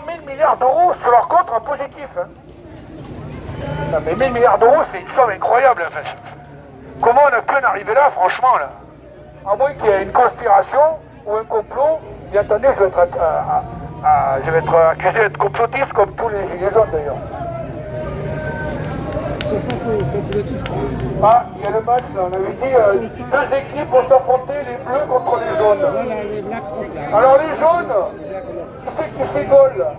1000 milliards d'euros sur leur compte en positif. Hein. Non, mais 1000 milliards d'euros, c'est une somme incroyable. Enfin, comment on a pu en arriver là, franchement, là? À moins qu'il y ait une conspiration ou un complot. Et attendez, je vais être accusé d'être complotiste comme tous les gilets jaunes d'ailleurs. Ils sont pas complotistes. Ah, il y a le match, là. On avait dit deux équipes vont s'affronter, les bleus contre les jaunes. Voilà, les Black Hawks, là. Alors les jaunes, qui c'est qui fait goal là?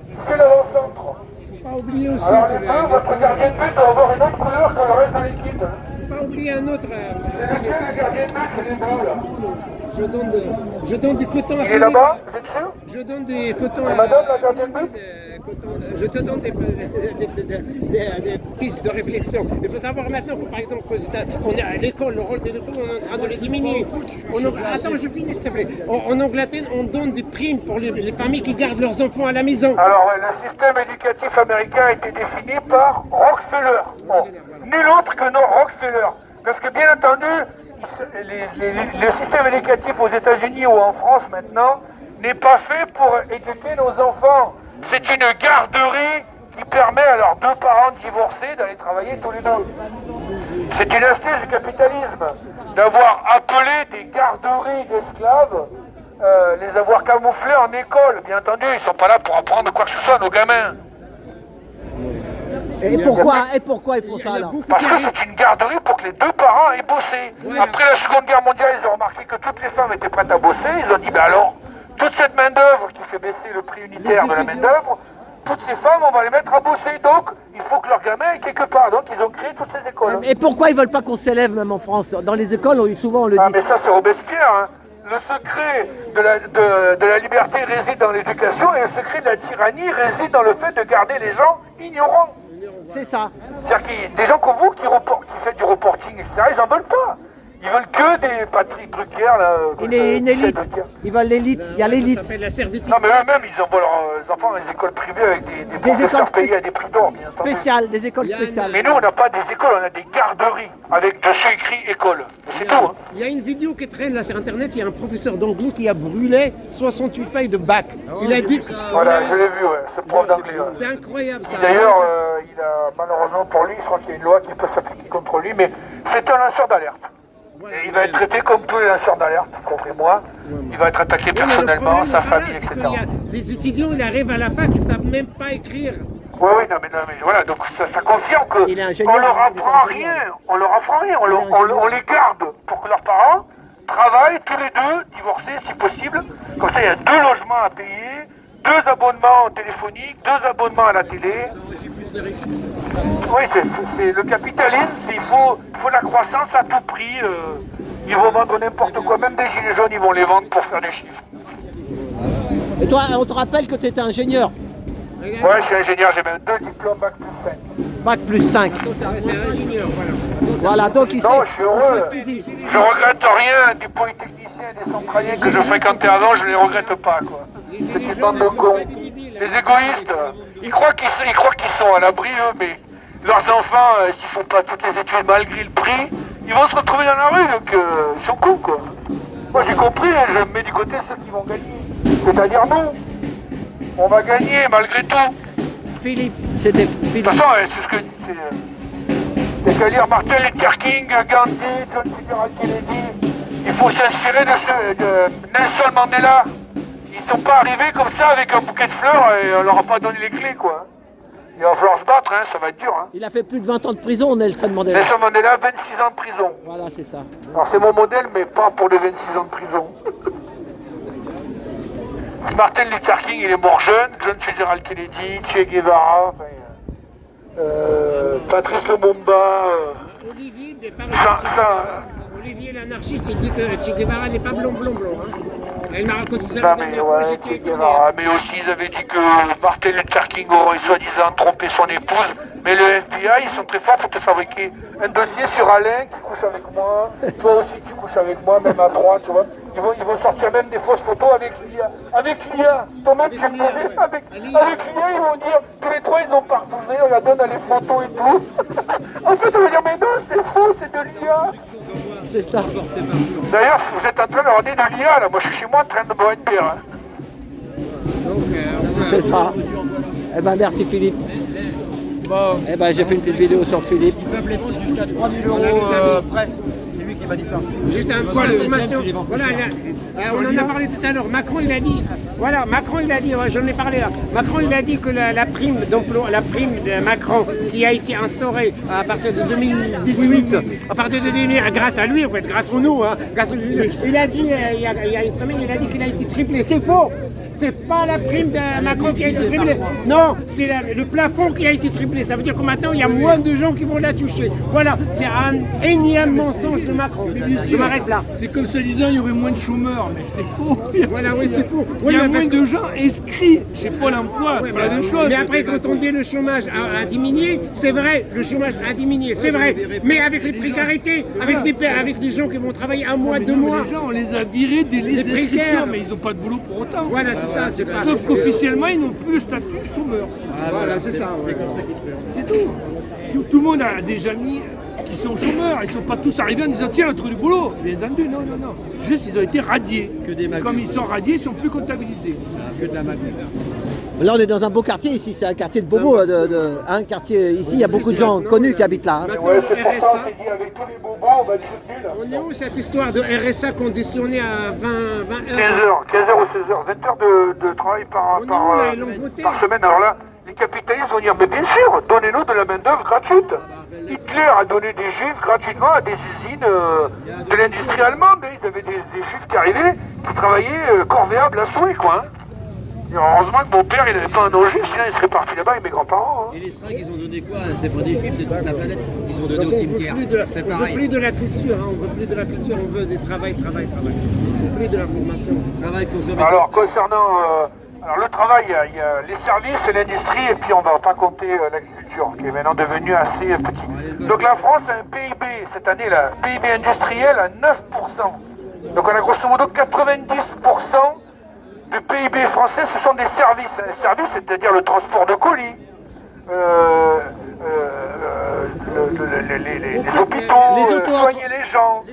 Qui fait l'avant-centre? Faut pas oublier aussi Alors que les bleus, votre gardien de but doit avoir une autre couleur que le reste de l'équipe. faut pas oublier un autre. C'est lequel le gardien de but? C'est les bleus là. Je donne du coton à Il est là-bas, vous êtes sûr? Je donne des cotons C'est madame la gardienne de but? Je te donne des pistes de réflexion. Il faut savoir maintenant que, par exemple, qu'on est à l'école, le rôle de l'école, on est en train de le diminuer. Attends, je finis, s'il te plaît. En Angleterre, on donne des primes pour les familles qui gardent leurs enfants à la maison. Alors ouais, le système éducatif américain a été défini par Rockefeller. Bon, nul autre que non Rockefeller. Parce que bien entendu, le système éducatif aux États-Unis ou en France maintenant n'est pas fait pour éduquer nos enfants. C'est une garderie qui permet à leurs deux parents divorcés d'aller travailler tous les deux. C'est une astuce du capitalisme d'avoir appelé des garderies d'esclaves, les avoir camouflés en école. Bien entendu, ils ne sont pas là pour apprendre quoi que ce soit à nos gamins. Et pourquoi ils font ça alors? Parce que c'est une garderie pour que les deux parents aient bossé. Après la Seconde Guerre mondiale, ils ont remarqué que toutes les femmes étaient prêtes à bosser. Ils ont dit, ben alors, toute cette main-d'œuvre qui fait baisser le prix unitaire de la main-d'œuvre, toutes ces femmes, on va les mettre à bosser. Donc, il faut que leurs gamins aient quelque part. Donc, ils ont créé toutes ces écoles. Et pourquoi ils veulent pas qu'on s'élève même en France? Dans les écoles, souvent on le Ah, dit. mais ça, c'est Robespierre. Hein. Le secret de la liberté réside dans l'éducation et le secret de la tyrannie réside dans le fait de garder les gens ignorants. C'est ça. C'est-à-dire qu'il y a des gens comme vous qui font du reporting, etc., ils n'en veulent pas. Ils veulent que des Patrick Drucker, là. Une élite. Ils veulent l'élite. Il y a l'élite. Ça s'appelle la servitude. Non, mais eux-mêmes, ils envoient leurs enfants dans les écoles privées avec des professeurs écoles payés à des prix d'or, bien entendu. Spéciales, des écoles spéciales. Mais nous, on n'a pas des écoles, on a des garderies avec dessus écrit école. C'est tout. Hein. Il y a une vidéo qui traîne là sur internet, il y a un professeur d'anglais qui a brûlé 68 feuilles de bac. Il a dit que... Voilà, je l'ai vu, ouais, ce prof d'anglais. Ouais. C'est incroyable ça. D'ailleurs, il a malheureusement pour lui, je crois qu'il y a une loi qui peut s'appliquer contre lui, mais c'est un lanceur d'alerte. Et il va être traité comme tous les lanceurs d'alerte, comprenez-moi. Il va être attaqué personnellement, sa famille, etc. Les étudiants, ils arrivent à la fac, ils ne savent même pas écrire. Oui, non, mais voilà, donc ça confirme qu'on leur apprend rien, on leur apprend rien, on les garde pour que leurs parents travaillent tous les deux, divorcés si possible. Comme ça, il y a 2 logements à payer, 2 abonnements téléphoniques, 2 abonnements à la télé. Oui, c'est le capitalisme, il faut la croissance à tout prix. Ils vont vendre n'importe quoi, même des gilets jaunes, ils vont les vendre pour faire des chiffres. Et toi, on te rappelle que tu étais ingénieur. Ouais, je suis ingénieur, j'ai même 2 diplômes Bac plus 5. Bac plus 5. C'est ingénieur, voilà. Voilà, donc ici. Non, je suis heureux. Je regrette rien des polytechniciens et des centraliers que je fréquentais avant, je les regrette pas, quoi. Petite bande de cons. Les égoïstes, ils croient qu'ils sont à l'abri, eux, mais leurs enfants, s'ils font pas toutes les études malgré le prix, ils vont se retrouver dans la rue, donc ils sont cons, quoi. Moi, j'ai compris, je me mets du côté ceux qui vont gagner. C'est-à-dire nous. On va gagner, malgré tout. Philippe, c'était Philippe. De toute façon, c'est ce que... C'est qu'à lire Martin Luther King, Gandhi, John Fitzgerald Kennedy. Il faut s'inspirer de Nelson Mandela. Ils sont pas arrivés comme ça avec un bouquet de fleurs et on leur a pas donné les clés, quoi. Il va falloir se battre, hein, ça va être dur. Hein. Il a fait plus de 20 ans de prison, Nelson Mandela. Nelson Mandela, 26 ans de prison. Voilà, c'est ça. Alors c'est mon modèle, mais pas pour les 26 ans de prison. Martin Luther King, il est mort jeune. John Fitzgerald Kennedy, Che Guevara, Patrice Lumumba. Olivier, Olivier l'anarchiste, il dit que Che Guevara n'est pas blond. Hein. Elle m'a raconté ça la dernière fois, j'étais étonné. Mais aussi, ils avaient dit que Martin Luther King aurait soi-disant trompé son épouse. Mais le FBI, ils sont très forts pour te fabriquer un dossier sur Alain qui couche avec moi. Toi aussi, tu couches avec moi, même à 3, tu vois. Ils vont sortir même des fausses photos avec l'IA. Avec l'IA. Toi-même, tu le posais. Avec l'IA, ils vont dire que les 3, ils ont partouché. On la donne à les photos et tout. En fait, on va dire, mais non, c'est faux, c'est de l'IA. C'est ça. D'ailleurs, si vous êtes en train de regarder de l'IA, là, moi je suis chez moi en train de boire une bière. Hein. Donc, C'est ça. Eh ben merci Philippe. Bon, Eh ben j'ai fait une petite vidéo sur Philippe. ils peuvent les vendre jusqu'à 3 000 € près. C'est lui qui m'a dit ça. Juste un point d'information. Voilà, on en a parlé tout à l'heure. Macron, il a dit, voilà, Macron, il a dit, ouais, j'en ai parlé là. Macron, il a dit que la prime d'emploi, la prime de Macron, qui a été instaurée à partir de 2018, à partir de 2018, grâce à lui, en fait, grâce à nous, hein, il a dit, il y a une semaine, il a dit qu'il a été triplé. C'est faux. C'est pas la prime de Macron qui a été triplée. Non, c'est le plafond qui a été triplé. Ça veut dire que maintenant, il y a moins de gens qui vont la toucher. Voilà, c'est un énième mensonge de Macron. Je m'arrête là. C'est comme se disant il y aurait moins de chômeurs, mais c'est faux. Voilà, oui, c'est faux. Il y a moins de gens inscrits chez Pôle emploi, c'est pas la même chose. Mais après, quand on dit le chômage a diminué, c'est vrai, le chômage a diminué, c'est vrai. Mais avec les précarités, avec des gens qui vont travailler un mois, 2 mois. Les gens, on les a virés des listes précaires. d'inscription, mais ils n'ont pas de boulot pour autant. Voilà, c'est ça, c'est pas. Sauf qu'officiellement, ils n'ont plus le statut de chômeur. Voilà, c'est ça. C'est comme ça qu'ils trouvent. C'est tout. Tout le monde a des amis qui sont chômeurs. Ils ne sont pas tous arrivés en disant tiens, on trouve du boulot. Bien entendu, non. Juste, ils ont été radiés. Que des magouilles. Comme ils sont radiés, ils ne sont plus comptabilisés. Que de la magouille. Là on est dans un beau quartier ici, c'est un quartier de bobo, un quartier ici, il y a beaucoup de gens connus qui habitent là. hein. Ouais, c'est pour ça qu'on s'est dit avec tous les bobos, on va être soutenus là. On est où cette histoire de RSA conditionné à 20 15 heures heures, 15 heures ou 16 heures, 20 heures de travail par, On est où, là, ils l'ont voté. par semaine. Alors là, les capitalistes vont dire, mais bien sûr, donnez-nous de la main-d'œuvre gratuite. Hitler a donné des juifs gratuitement à des usines de l'industrie allemande. Ils avaient des juifs qui arrivaient, qui travaillaient corvéables à souhait, quoi. Hein. Et heureusement que mon père, il n'avait pas un nom juif, sinon il serait parti là-bas avec mes grands-parents. Hein. Et les seringues, ils ont donné quoi? C'est pas des juifs, c'est toute la planète qu'ils ont donné Donc au on cimetière. C'est veut pareil. plus de la culture, hein, on veut plus de la culture, on veut des travail. On veut plus de la formation. Travail consommateur. Alors, concernant alors le travail, il y a les services et l'industrie, et puis on ne va pas compter l'agriculture, qui est maintenant devenue assez petit. Donc la France a un PIB, cette année, là, PIB industriel à 9%. Donc on a grosso modo 90% du PIB français, ce sont des services. Les services, c'est-à-dire le transport de colis, les hôpitaux, soigner les gens,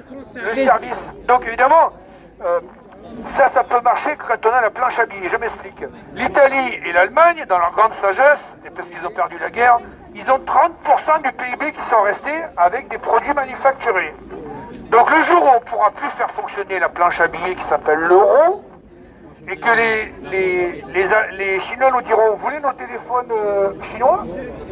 les services. Donc évidemment, ça peut marcher quand on a la planche à billets. Je m'explique. L'Italie et l'Allemagne, dans leur grande sagesse, et parce qu'ils ont perdu la guerre, ils ont 30% du PIB qui sont restés avec des produits manufacturés. Donc le jour où on ne pourra plus faire fonctionner la planche à billets qui s'appelle l'euro, et que les Chinois nous diront vous voulez nos téléphones chinois,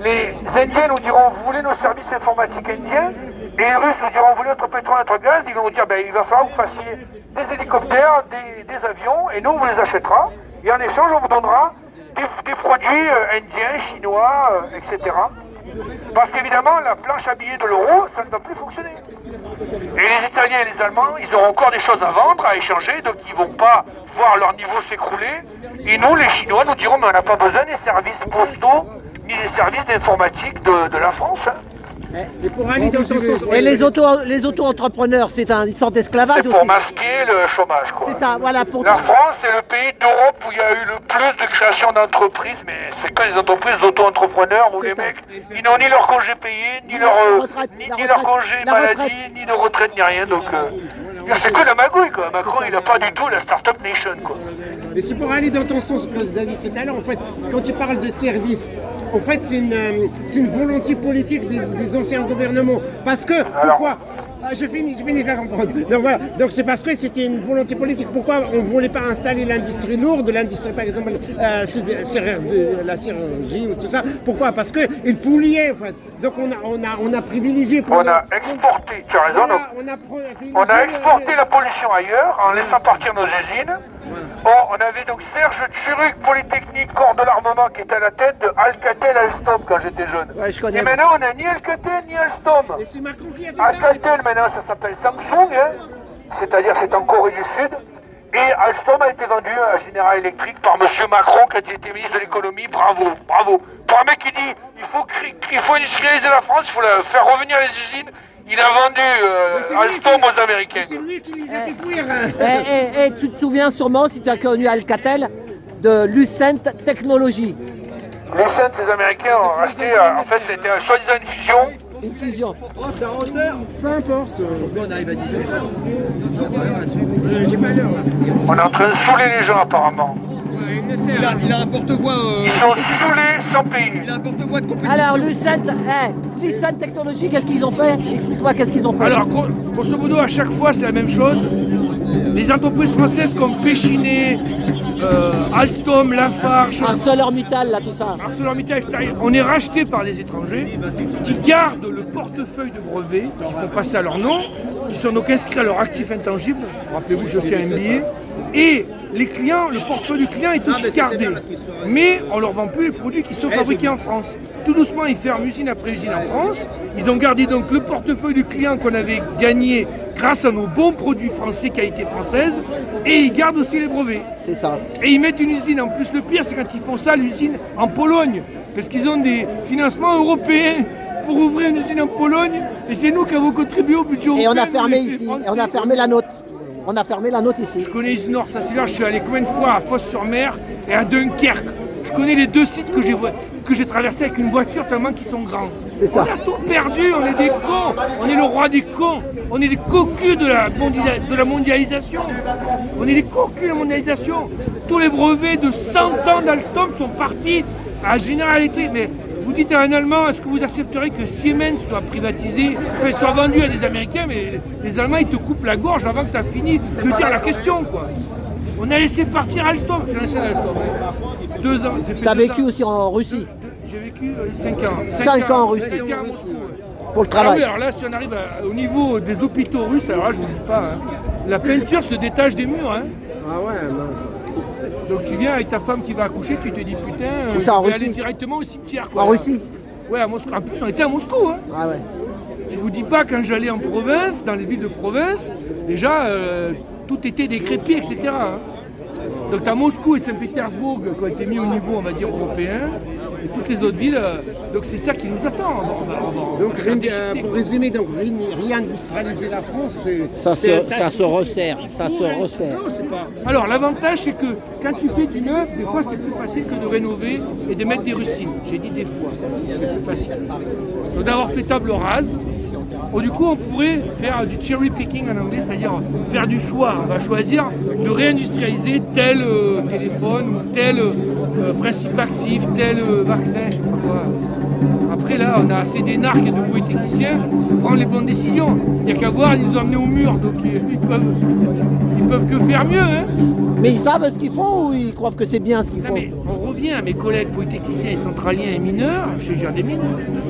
les Indiens nous diront vous voulez nos services informatiques indiens, et les Russes nous diront vous voulez notre pétrole, notre gaz, ils vont nous dire ben, il va falloir que vous fassiez des hélicoptères, des avions, et nous on vous les achètera, et en échange on vous donnera des produits indiens, chinois, etc. Parce qu'évidemment, la planche à billets de l'euro, ça ne va plus fonctionner. Et les Italiens et les Allemands, ils auront encore des choses à vendre, à échanger, donc ils ne vont pas voir leur niveau s'écrouler. Et nous, les Chinois, nous dirons, mais on n'a pas besoin des services postaux, ni des services d'informatique de la France. Hein. Et pour aller dans ton sens. Et les auto-entrepreneurs, c'est une sorte d'esclavage C'est aussi. pour masquer le chômage, quoi. C'est ça, voilà. Pour... La France est le pays d'Europe où il y a eu le plus de création d'entreprises, mais c'est que les entreprises d'auto-entrepreneurs où C'est les ça. mecs, ils n'ont ni leur congé payé, ni leur, retraite, ni la leur retraite, congé la maladie, retraite. ni de retraite, ni rien. Donc, c'est que la magouille, quoi. Macron, il n'a pas du tout la Startup Nation, quoi. Mais c'est pour aller dans ton sens, que tu as dit tout à l'heure, en fait, quand tu parles de service, en fait, c'est une volonté politique des anciens gouvernements. Parce que, pourquoi je finis, je vais comprendre. Donc voilà, donc c'est parce que c'était une volonté politique. Pourquoi on ne voulait pas installer l'industrie lourde, l'industrie par exemple, la chirurgie ou tout ça. Pourquoi? Parce qu'ils polluaient, en fait. Donc on a privilégié. On a exporté, tu as raison, Voilà, donc, on a exporté la pollution ailleurs en laissant partir nos usines. On avait donc Serge Tchuruk, Polytechnique, corps de l'armement, qui était à la tête de Alcatel Alstom quand j'étais jeune. Ouais, je connais. Et maintenant, on n'a ni Alcatel ni Alstom. Et c'est Macron qui a fait ça. Alcatel, maintenant, ça s'appelle Samsung, hein. C'est-à-dire c'est en Corée du Sud. Et Alstom a été vendu à General Electric par M. Macron, qui a été ministre de l'économie. Bravo, bravo. Pour un mec qui dit il faut industrialiser la France, il faut faire revenir les usines. Il a vendu Alstom aux Américains. C'est lui qui les a fait fuir. Et tu te souviens sûrement, si tu as connu Alcatel, de Lucent Technologies. Les Saints, les Américains ont racheté, en fait c'était soi-disant une fusion. Une fusion. Oh, ça resserre. Peu importe. Pourquoi on arrive à 18h? J'ai pas l'heure là. On est en train de saouler les gens apparemment. Il a un porte-voix. Ils sont saoulés sans payer. Il a un porte-voix de compétition. Alors, Lucent Technologies, qu'est-ce qu'ils ont fait? Explique-moi, qu'est-ce qu'ils ont fait? Alors, grosso modo, à chaque fois, c'est la même chose. Les entreprises françaises comme Péchinet, Alstom, Lafarge, ArcelorMittal, là, tout ça. ArcelorMittal, etc., on est racheté par les étrangers qui gardent le portefeuille de brevets, qui font passer à leur nom, qui sont donc inscrits à leur actif intangible. Rappelez-vous que je suis un MBA. Et les clients, le portefeuille du client est aussi gardé. Mais on ne leur vend plus les produits qui sont fabriqués en France. Tout doucement, ils ferment usine après usine en France. Ils ont gardé donc le portefeuille du client qu'on avait gagné grâce à nos bons produits français, qualité française. Et ils gardent aussi les brevets. C'est ça. Et ils mettent une usine. En plus, le pire, c'est quand ils font ça, l'usine en Pologne. Parce qu'ils ont des financements européens pour ouvrir une usine en Pologne. Et c'est nous qui avons contribué au budget européen. Et on a fermé ici, et on a fermé la nôtre. On a fermé la nôtre ici. Je connais Isenor, Saint-Cyr, je suis allé combien de fois à Fos-sur-Mer et à Dunkerque. Je connais les deux sites que j'ai traversés avec une voiture tellement qu'ils sont grands. C'est ça. On a tout perdu, on est des cons, on est le roi des cons, on est des cocus de la mondialisation. On est des cocus de la mondialisation. Tous les brevets de 100 ans d'Alstom sont partis à Généralité. Mais vous dites à un Allemand, est-ce que vous accepterez que Siemens soit privatisé, enfin, soit vendu à des Américains, mais les Allemands ils te coupent la gorge avant que tu aies fini de dire la question, quoi. On a laissé partir Alstom, j'ai laissé Alstom. 2 ans. Tu as vécu aussi en Russie? J'ai vécu 5 ans. 5 ans en Russie. 5 ans à Moscou, ouais. Pour le Ah oui, travail. alors là, si on arrive au niveau des hôpitaux russes, alors là, je ne vous dis pas, hein, la peinture se détache des murs. Hein. Ah ouais, Donc tu viens avec ta femme qui va accoucher, tu te dis putain, Où ça, en je vais Russie? aller directement au cimetière. Quoi. En Russie? Ouais, à Moscou. En plus, on était à Moscou. Hein. Ah ouais. Je vous dis pas, quand j'allais en province, dans les villes de province, déjà, tout était décrépit, etc. Hein. Donc à Moscou et Saint-Pétersbourg, qui ont été mis au niveau, on va dire, européen, et toutes les autres villes, donc c'est ça qui nous attend. Donc, pour résumer, donc, réindustrialiser la France, Ça se resserre, ça se resserre. Non, c'est pas. Alors l'avantage c'est que quand tu fais du neuf, des fois c'est plus facile que de rénover et de mettre des rustines. J'ai dit des fois, c'est plus facile. Donc d'avoir fait table rase, du coup on pourrait faire du cherry picking en anglais, c'est-à-dire faire du choix. On va choisir de réindustrialiser tel téléphone ou tel principe actif, tel vaccin, je sais pas quoi. Après là, on a assez d'énarques et de polytechniciens pour prendre les bonnes décisions. Il n'y a qu'à voir, ils nous ont amenés au mur, donc ils peuvent que faire mieux. Hein. Mais ils savent ce qu'ils font ou ils croient que c'est bien ce qu'ils Non, font? mais on revient à mes collègues polytechniciens et centraliens et mineurs, chez Gère des Mines.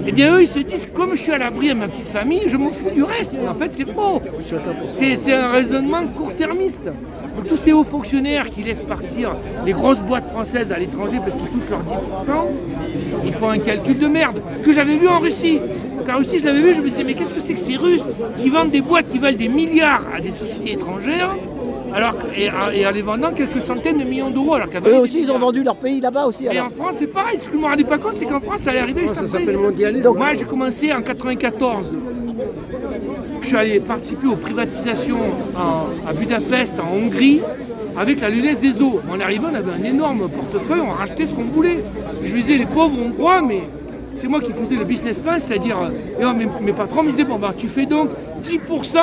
Eh bien eux, ils se disent, comme je suis à l'abri de ma petite famille, je m'en fous du reste. Mais en fait, c'est faux. C'est un raisonnement court-termiste. Donc, tous ces hauts fonctionnaires qui laissent partir les grosses boîtes françaises à l'étranger parce qu'ils touchent leurs 10%, ils font un calcul de merde que j'avais vu en Russie. Donc en Russie, je l'avais vu, je me disais, mais qu'est-ce que c'est que ces Russes qui vendent des boîtes qui valent des milliards à des sociétés étrangères et en les vendant quelques centaines de millions d'euros. Eux aussi, ils ont vendu leur pays là-bas aussi. Et Alors. en France, c'est pareil. Ce que je ne me rendais pas compte, c'est qu'en France, ça allait arriver juste ça après. s'appelle mondialisme. Donc, Moi, j'ai commencé en 94. Je suis allé participer aux privatisations à Budapest, en Hongrie, avec la Lyonnaise des Eaux. On arrivait, on avait un énorme portefeuille, on rachetait ce qu'on voulait. Et je me disais, les pauvres Hongrois, mais c'est moi qui faisais le business plan, c'est-à-dire, mes patrons me disaient, bon, bah, tu fais donc 10%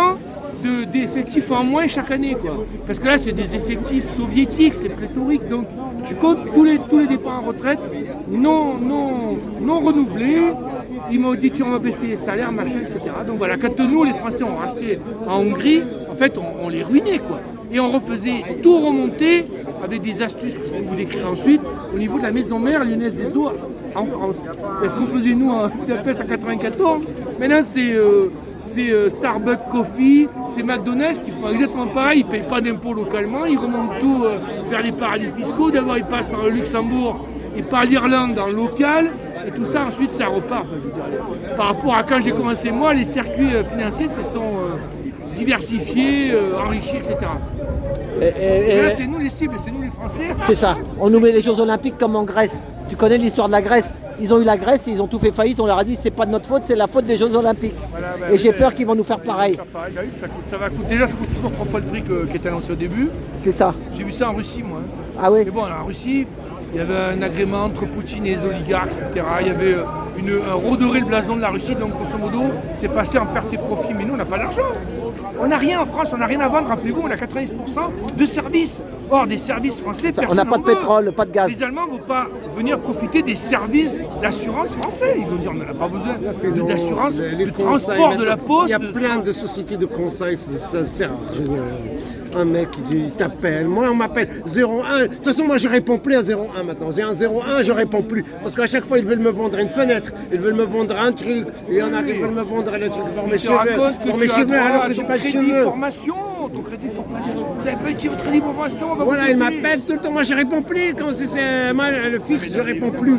d'effectifs en moins chaque année, quoi. Parce que là, c'est des effectifs soviétiques, c'est pléthorique, donc tu comptes tous les départs en retraite non renouvelés. Ils m'ont dit, tu vas baisser les salaires, machin, etc. Donc voilà, quand nous, les Français, on racheté en Hongrie, en fait, on les ruinait, quoi. Et on refaisait tout remonter avec des astuces que je vais vous décrire ensuite au niveau de la maison mère Lyonnaise des Eaux en France. Parce qu'on faisait nous en Budapest en 94, maintenant c'est Starbucks Coffee, c'est McDonald's qui font exactement pareil, ils ne payent pas d'impôts localement, ils remontent tout vers les paradis fiscaux, d'abord ils passent par le Luxembourg et par l'Irlande en local, et tout ça ensuite ça repart. Enfin, je veux dire, par rapport à quand j'ai commencé moi, les circuits financiers se sont diversifiés, enrichis, etc. Et là c'est nous les cibles, c'est nous les Français. C'est ça. On nous met les Jeux Olympiques comme en Grèce. Tu connais l'histoire de la Grèce? Ils ont eu la Grèce et ils ont tout fait faillite. On leur a dit c'est pas de notre faute, c'est la faute des Jeux Olympiques. Voilà, et j'ai peur qu'ils vont nous faire pareil. Bah oui, ça va coûter. Déjà, ça coûte toujours 3 fois le prix qui était annoncé au début. C'est ça. J'ai vu ça en Russie, moi. Ah oui. Mais bon, en Russie, il y avait un agrément entre Poutine et les oligarques, etc. Il y avait un redorer le blason de la Russie. Donc, grosso modo, c'est passé en perte et profit. Mais nous, on n'a pas d'argent. On n'a rien en France, on n'a rien à vendre. Rappelez-vous, on a 90% de services. Or, des services français, On personne n'a pas de n'en veut. pétrole, pas de gaz. Les Allemands ne vont pas venir profiter des services d'assurance français. Ils vont dire, on n'a pas besoin d'assurance, de transport de la poste. Il y a plein de sociétés de conseil, ça sert à rien. Un mec il t'appelle, moi on m'appelle 01. De toute façon, moi je réponds plus à 01 maintenant. J'ai un 01, je réponds plus. Parce qu'à chaque fois, ils veulent me vendre une fenêtre, ils veulent me vendre un truc. Il y en a qui veulent me vendre un truc pour mes cheveux. Pour mes cheveux, alors que j'ai pas de cheveux. Ton crédit formation. Vous avez pas utilisé votre crédit formation. Voilà, ils m'appellent tout le temps, moi je réponds plus. Quand c'est moi le fixe, je réponds plus.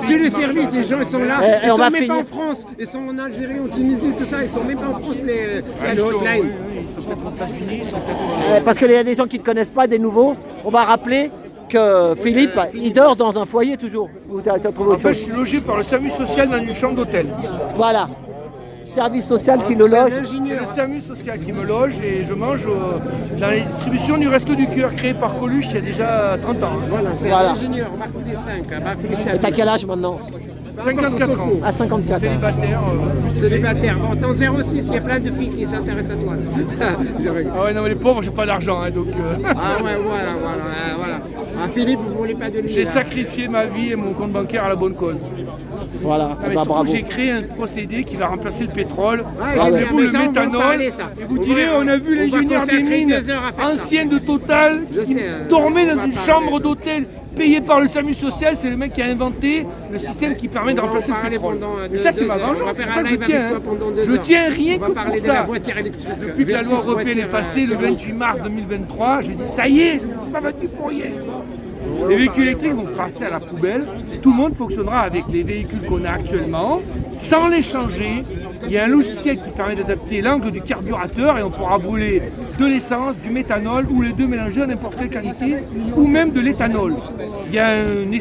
C'est les services, les gens ils sont là. Et Ils on sont va même pas finir. en France, ils sont en Algérie, en Tunisie, tout ça, ils sont même pas en France, mais il y a le hotline. Ils sont peut-être aux États-Unis, ils sont peut-être Parce qu'il y a des gens qui ne te connaissent pas, des nouveaux. On va rappeler que Philippe, il dort dans un foyer toujours. Ou t'as trouvé En autre fait, je chose? suis logé par le SAMU social dans une chambre d'hôtel. Voilà. Service social qui le C'est loge. un C'est ingénieur. le SAMU social qui me loge et je mange dans les distributions du Resto du Cœur créé par Coluche il y a déjà 30 ans. Voilà, c'est Voilà. un ingénieur, Marc des 5, Marc des Et 7. t'as quel âge maintenant? 54 ans. À 54. Célibataire. Célibataire. Bon, t'en 06, il y a plein de filles qui s'intéressent à toi. Ah ouais, non mais les pauvres, j'ai pas d'argent hein, donc Ah ouais, voilà. Ah, Philippe, vous voulez pas de lui. j'ai hein. sacrifié ma vie et mon compte bancaire à la bonne cause. Voilà. Ah, mais Bah, surtout, bravo. j'ai créé un procédé qui va remplacer le pétrole. Ah, Et ouais. vous, Mais le ça, on va en méthanol. parler, ça. Et vous On direz, va- on a vu on va l'ingénieur des consacrer mines 2 heures à faire ça. ancien de Total Je qui sais, dormait on dans va une parler. chambre d'hôtel payée par le SAMU social. C'est le mec qui a inventé le système qui permet de On va en remplacer le parler pétrole. pendant Et ça, c'est 2 ma heures. On va vengeance. C'est faire pour un ça que je live tiens. avec toi pendant 2 Je heures. tiens rien On va que parler pour de la ça. voiture électrique. Depuis que la loi versus européenne est voiture, passée le Tyrrell. 28 mars 2023, j'ai dit ça y est, je ne me suis pas battu pour rien. Les véhicules électriques vont passer à la poubelle. Tout le monde fonctionnera avec les véhicules qu'on a actuellement, sans les changer. Il y a un logiciel qui permet d'adapter l'angle du carburateur et on pourra brûler de l'essence, du méthanol ou les deux mélangés à n'importe quelle qualité, ou même de l'éthanol. Il y a une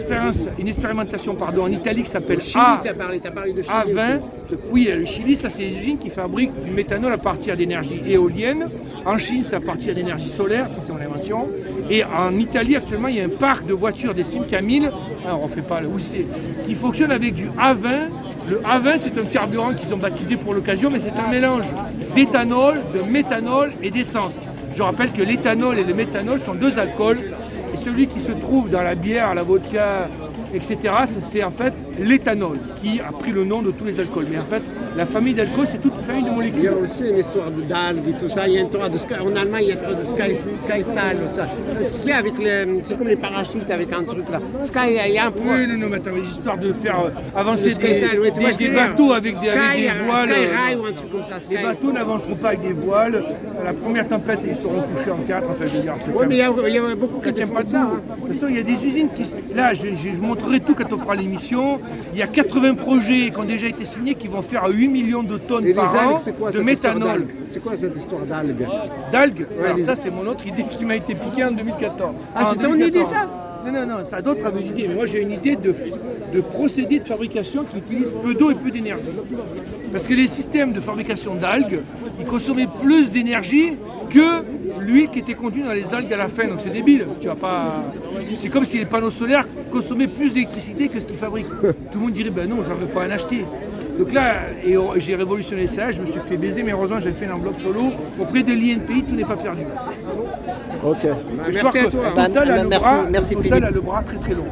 expérimentation en Italie qui s'appelle Chili, t'as parlé de Chili. A20. Oui, le Chili, ça c'est les usines qui fabriquent du méthanol à partir d'énergie éolienne. En Chine, c'est à partir d'énergie solaire, ça c'est mon invention. Et en Italie, actuellement, il y a un parc de voitures des Simca 1000, on fait pas où c'est, qui fonctionne avec du A20. Le A20, c'est un carburant qu'ils ont baptisé pour l'occasion, mais c'est un mélange d'éthanol, de méthanol et d'essence. Je rappelle que l'éthanol et le méthanol sont deux alcools. Et celui qui se trouve dans la bière, la vodka, etc., c'est en fait l'éthanol qui a pris le nom de tous les alcools. Mais en fait, la famille d'alcool, c'est toute une famille de Il y molécules. a aussi une histoire d'algues et tout ça. Il y a une histoire de sky. En Allemagne, il y a une histoire de sky sal. Tout ça. Tu sais, avec c'est comme les parachutes avec un truc là. Sky, il y a un point. Oui, non, mais attends, les histoires de faire avancer Le Sky Sail, oui, tu vois ce que des je veux dire. bateaux avec des Sky, voiles. Sky Rail ou un truc comme ça. Sky. Les bateaux n'avanceront pas avec des voiles. À la première tempête, ils seront couchés en quatre. Enfin, je veux dire, c'est Oui, mais il y a beaucoup qui ça te tient font pas de ça. debout. hein. De toute façon, il y a des usines qui... Là, je montrerai tout quand on fera l'émission. Il y a 80 projets qui ont déjà été signés qui vont faire 8 millions de tonnes Et les par algues, an c'est quoi de cette histoire méthanol. d'algues? C'est quoi cette histoire d'algues? D'algues. Alors les- ça, c'est mon autre idée qui m'a été piquée en 2014. Ah, En c'est ton 2014. idée, ça? Non, t'as d'autres avaient une idée, mais moi j'ai une idée de procédé de fabrication qui utilise peu d'eau et peu d'énergie. Parce que les systèmes de fabrication d'algues, ils consommaient plus d'énergie que l'huile qui était contenue dans les algues à la fin. Donc c'est débile. Tu vas pas... C'est comme si les panneaux solaires consommaient plus d'électricité que ce qu'ils fabriquent. Tout le monde dirait, ben non, j'en veux pas en acheter. Donc là, j'ai révolutionné ça, je me suis fait baiser, mais heureusement j'avais fait une enveloppe solo auprès de l'INPI, tout n'est pas perdu. Ok. Je Merci crois à que toi. Total a le Merci, bras- merci Total Philippe. a le bras très très long.